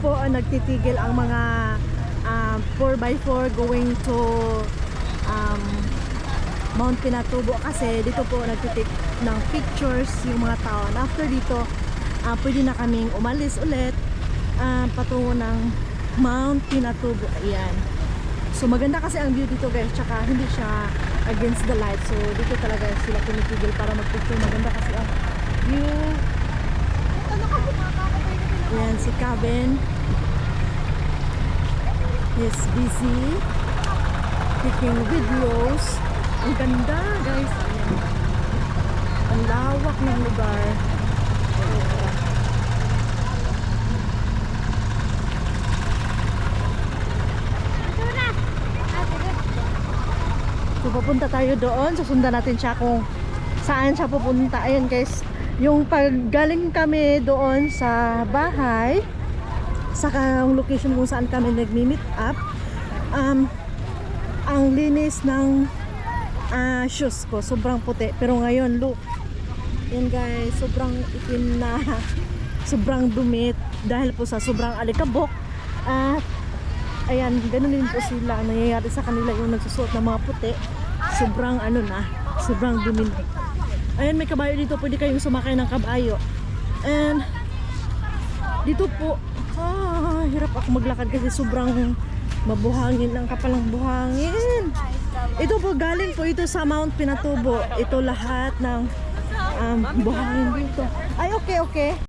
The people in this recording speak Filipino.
po nagtitigil ang mga 4x4 going to Mount Pinatubo kasi dito po nagtitik ng pictures yung mga tao. And after dito, pwede na kaming umalis ulit patungo ng Mount Pinatubo. Ayan. So maganda kasi ang view dito guys, tsaka hindi siya against the light. So dito talaga sila tumitigil para magpicture. Maganda kasi ang view. Ayan si Kevin. He's busy taking videos. Ang ganda guys. Ayan. Ang lawak ng lugar. So pupunta tayo doon. Susundan natin siya kung saan siya pupunta. Ayan guys. Yung paggaling kami doon sa bahay, sa location kung saan kami nagmi-meet up, ang linis ng shoes ko, sobrang puti. Pero ngayon, look, yan guys, sobrang itim na, sobrang dumit dahil po sa sobrang alikabok. At ayan, ganun din po sila, nangyayari sa kanila yung nagsusuot ng mga puti. Sobrang ano na, sobrang dumi. Ayan, may kabayo dito, pwede kayong sumakay ng kabayo. And dito po, hirap ako maglakad kasi sobrang mabuhangin, ang kapalang buhangin. Ito po, galing po ito sa Mount Pinatubo. Ito lahat ng buhangin dito. Ay, okay.